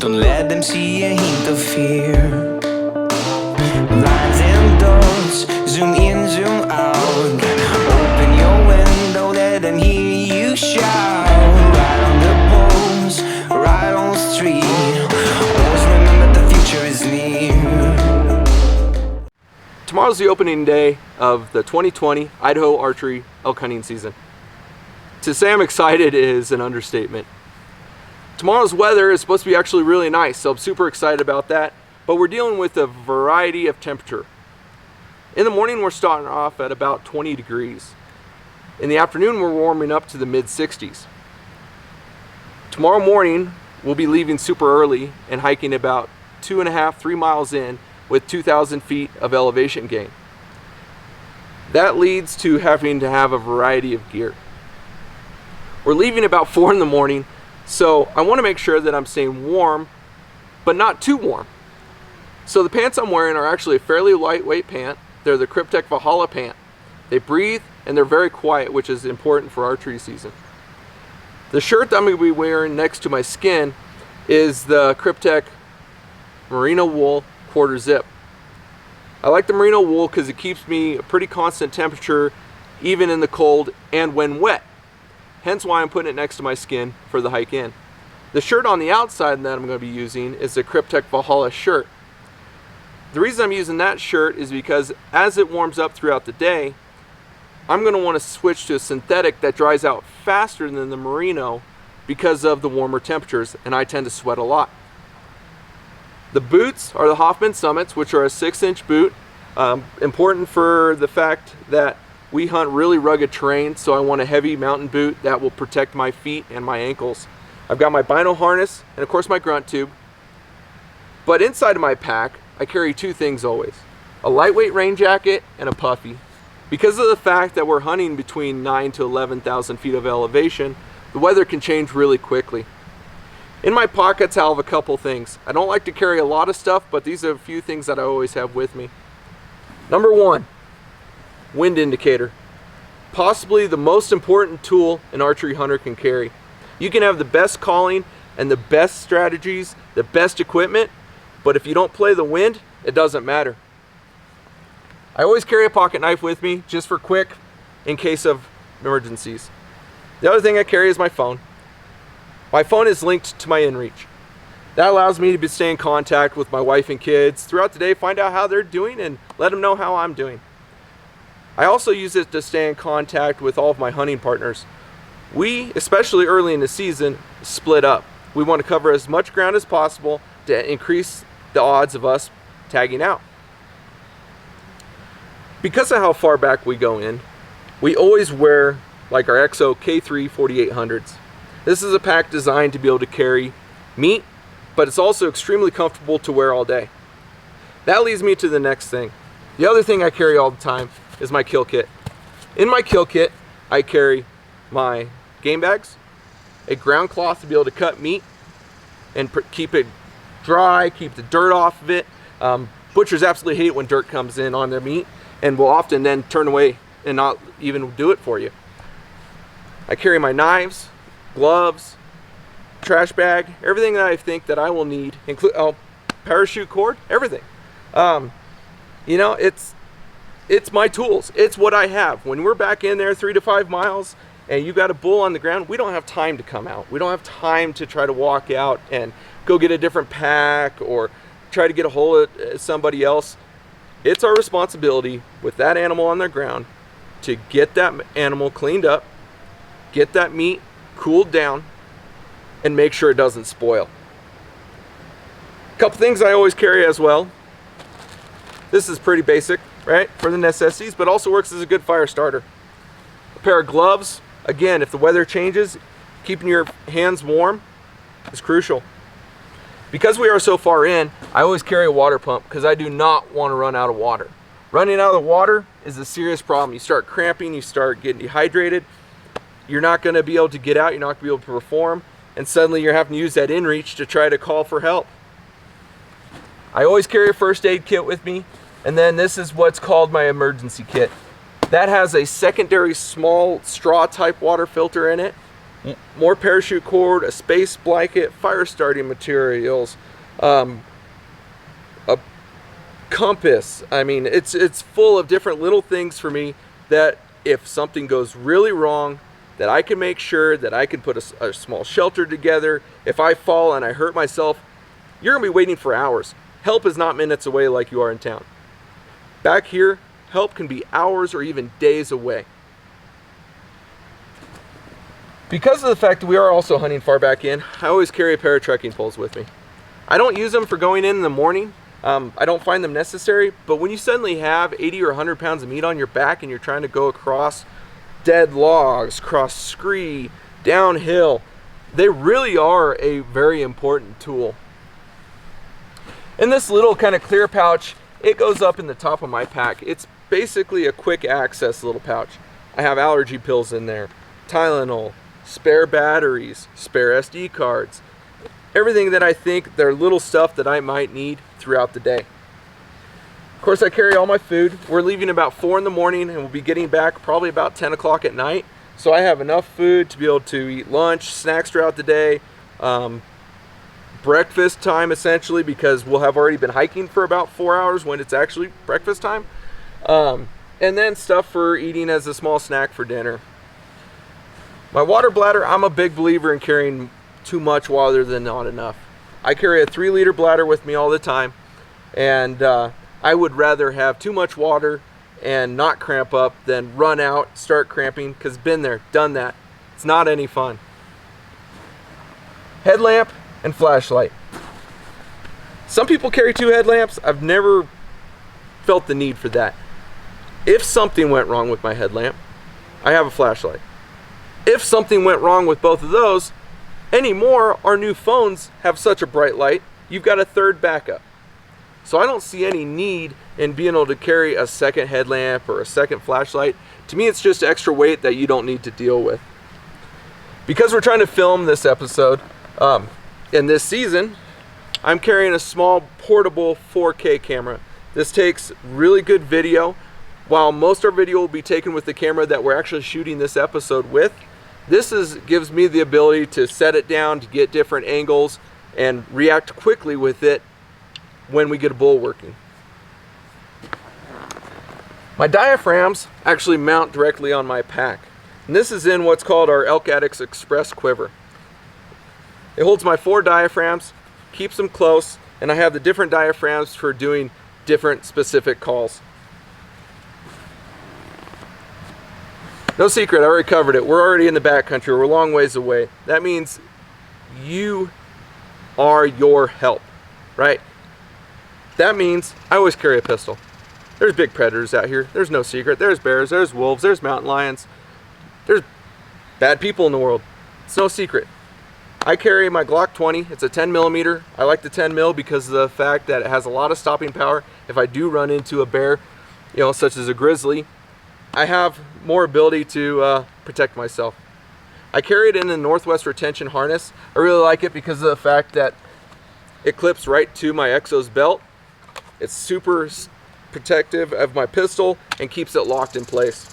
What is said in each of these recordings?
Don't let them see a hint of fear. Lines and doors, zoom in, zoom out. Open your window, let them hear you shout. Right on the poles, right on the street. Always remember the future is near. Tomorrow's the opening day of the 2020 Idaho archery elk hunting season. To say I'm excited is an understatement. Tomorrow's weather is supposed to be actually really nice, so I'm super excited about that. But we're dealing with a variety of temperature. In the morning, we're starting off at about 20 degrees. In the afternoon, we're warming up to the mid-60s. Tomorrow morning, we'll be leaving super early and hiking about 2.5–3 miles in with 2,000 feet of elevation gain. That leads to having to have a variety of gear. We're leaving about 4 in the morning, so I want to make sure that I'm staying warm, but not too warm. So the pants I'm wearing are actually a fairly lightweight pant. They're the Kryptek Valhalla pant. They breathe and they're very quiet, which is important for archery season. The shirt that I'm going to be wearing next to my skin is the Kryptek merino wool quarter zip. I like the merino wool because it keeps me a pretty constant temperature even in the cold and when wet. Hence why I'm putting it next to my skin for the hike in. The shirt on the outside that I'm going to be using is the Kryptek Valhalla shirt. The reason I'm using that shirt is because as it warms up throughout the day, I'm going to want to switch to a synthetic that dries out faster than the merino because of the warmer temperatures, and I tend to sweat a lot. The boots are the Hoffman Summits, which are a 6-inch boot. Important for the fact that we hunt really rugged terrain, so I want a heavy mountain boot that will protect my feet and my ankles. I've got my bino harness and of course my grunt tube. But inside of my pack, I carry 2 things always. A lightweight rain jacket and a puffy. Because of the fact that we're hunting between 9,000 to 11,000 feet of elevation, the weather can change really quickly. In my pockets, I'll have a couple things. I don't like to carry a lot of stuff, but these are a few things that I always have with me. Number 1, wind indicator. Possibly the most important tool an archery hunter can carry. You can have the best calling and the best strategies, the best equipment, but if you don't play the wind, it doesn't matter. I always carry a pocket knife with me just for quick in case of emergencies. The other thing I carry is my phone. My phone is linked to my inReach. That allows me to stay in contact with my wife and kids throughout the day, find out how they're doing and let them know how I'm doing. I also use it to stay in contact with all of my hunting partners. We, especially early in the season, split up. We want to cover as much ground as possible to increase the odds of us tagging out. Because of how far back we go in, we always wear like our EXO K3 4800s. This is a pack designed to be able to carry meat, but it's also extremely comfortable to wear all day. That leads me to the next thing. The other thing I carry all the time is my kill kit. In my kill kit, I carry my game bags, a ground cloth to be able to cut meat and keep it dry, keep the dirt off of it. Butchers absolutely hate when dirt comes in on their meat and will often then turn away and not even do it for you. I carry my knives, gloves, trash bag, everything that I think that I will need, include parachute cord, everything. You know, it's my tools. It's what I have. When we're back in there 3 to 5 miles and you got a bull on the ground, we don't have time to come out. We don't have time to try to walk out and go get a different pack or try to get a hold of somebody else. It's our responsibility with that animal on their ground to get that animal cleaned up, get that meat cooled down, and make sure it doesn't spoil. A couple things I always carry as well. This is pretty basic, right, for the necessities, but also works as a good fire starter. A pair of gloves. Again, if the weather changes, keeping your hands warm is crucial. Because we are so far in, I always carry a water pump because I do not want to run out of water. Running out of water is a serious problem. You start cramping, you start getting dehydrated. You're not going to be able to get out, you're not going to be able to perform, and suddenly you're having to use that inReach to try to call for help. I always carry a first aid kit with me, and then this is what's called my emergency kit. That has a secondary small straw type water filter in it more parachute cord, a space blanket, fire starting materials, a compass. I mean, it's full of different little things for me that if something goes really wrong, that I can make sure that I can put a small shelter together. If I fall and I hurt myself, you're gonna be waiting for hours. Help is not minutes away like you are in town. Back here, help can be hours or even days away. Because of the fact that we are also hunting far back in, I always carry a pair of trekking poles with me. I don't use them for going in the morning. I don't find them necessary, but when you suddenly have 80 or 100 pounds of meat on your back and you're trying to go across dead logs, cross scree, downhill, they really are a very important tool. And this little kind of clear pouch, it goes up in the top of my pack. It's basically a quick access little pouch. I have allergy pills in there, Tylenol, spare batteries, spare SD cards, everything that I think they're little stuff that I might need throughout the day. Of course, I carry all my food. We're leaving about 4 in the morning and we'll be getting back probably about 10 o'clock at night. So I have enough food to be able to eat lunch, snacks throughout the day, breakfast time essentially, because we'll have already been hiking for about 4 hours when it's actually breakfast time. And then stuff for eating as a small snack for dinner. My water bladder, I'm a big believer in carrying too much water than not enough. I carry a 3-liter bladder with me all the time, and I would rather have too much water and not cramp up than run out, start cramping, because been there, done that. It's not any fun. Headlamp and flashlight. Some people carry 2 headlamps. I've never felt the need for that. If something went wrong with my headlamp, I have a flashlight. If something went wrong with both of those, anymore, our new phones have such a bright light, you've got a third backup. So I don't see any need in being able to carry a second headlamp or a second flashlight. To me, it's just extra weight that you don't need to deal with. Because we're trying to film this episode in this season, I'm carrying a small portable 4K camera. This takes really good video. While most of our video will be taken with the camera that we're actually shooting this episode with, this gives me the ability to set it down, to get different angles, and react quickly with it when we get a bull working. My diaphragms actually mount directly on my pack. And this is in what's called our Elk Addicts Express quiver. It holds my 4 diaphragms, keeps them close, and I have the different diaphragms for doing different specific calls. No secret, I already covered it. We're already in the backcountry. We're a long ways away. That means you are your help, right? That means I always carry a pistol. There's big predators out here. There's no secret. There's bears, there's wolves, there's mountain lions. There's bad people in the world. It's no secret. I carry my Glock 20. It's a 10 millimeter. I like the 10 mil because of the fact that it has a lot of stopping power. If I do run into a bear, such as a grizzly, I have more ability to protect myself. I carry it in a Northwest retention harness. I really like it because of the fact that it clips right to my EXO's belt. It's super protective of my pistol and keeps it locked in place.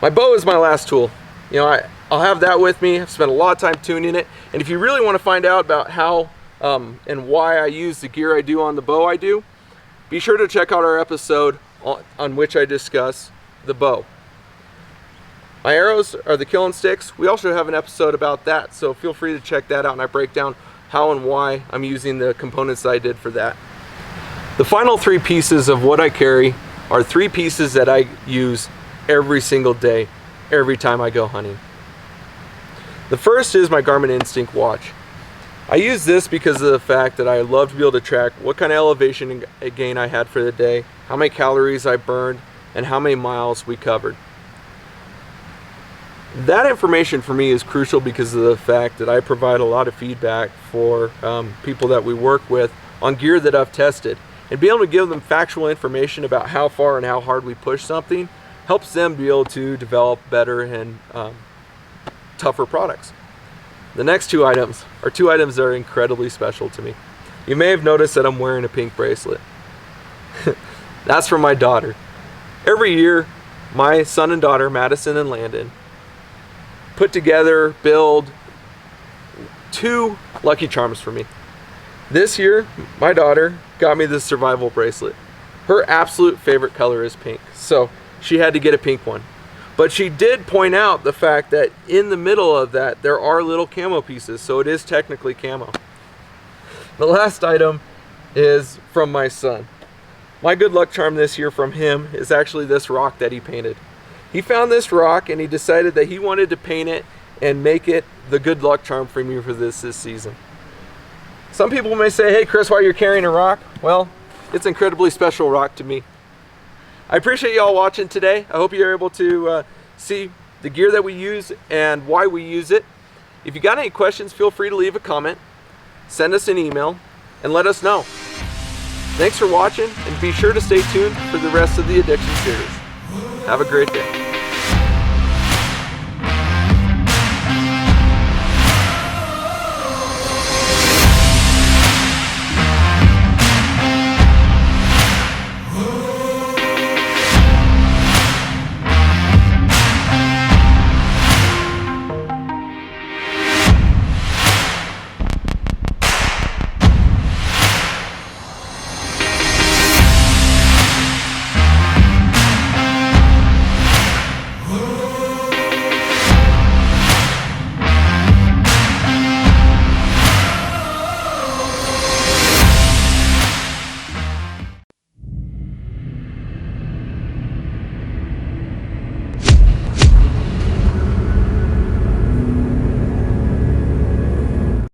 My bow is my last tool. I'll have that with me. I've spent a lot of time tuning it. And if you really want to find out about how and why I use the gear I do on the bow I do, be sure to check out our episode on which I discuss the bow. My arrows are the killing sticks. We also have an episode about that, so feel free to check that out, and I break down how and why I'm using the components that I did for that. The final 3 pieces of what I carry are 3 pieces that I use every single day, every time I go hunting. The first is my Garmin Instinct watch. I use this because of the fact that I love to be able to track what kind of elevation gain I had for the day, how many calories I burned, and how many miles we covered. That information for me is crucial because of the fact that I provide a lot of feedback for people that we work with on gear that I've tested. And being able to give them factual information about how far and how hard we push something helps them be able to develop better and tougher products. The next 2 items are 2 items that are incredibly special to me. You may have noticed that I'm wearing a pink bracelet. That's for my daughter. Every year my son and daughter, Madison and Landon, put together, build 2 Lucky Charms for me. This year, my daughter got me this survival bracelet. Her absolute favorite color is pink, so she had to get a pink one. But she did point out the fact that in the middle of that, there are little camo pieces, so it is technically camo. The last item is from my son. My good luck charm this year from him is actually this rock that he painted. He found this rock and he decided that he wanted to paint it and make it the good luck charm for me for this season. Some people may say, hey Chris, why are you carrying a rock? Well, it's an incredibly special rock to me. I appreciate y'all watching today. I hope you're able to see the gear that we use and why we use it. If you got any questions, feel free to leave a comment, send us an email, and let us know. Thanks for watching, and be sure to stay tuned for the rest of the Addiction series. Have a great day.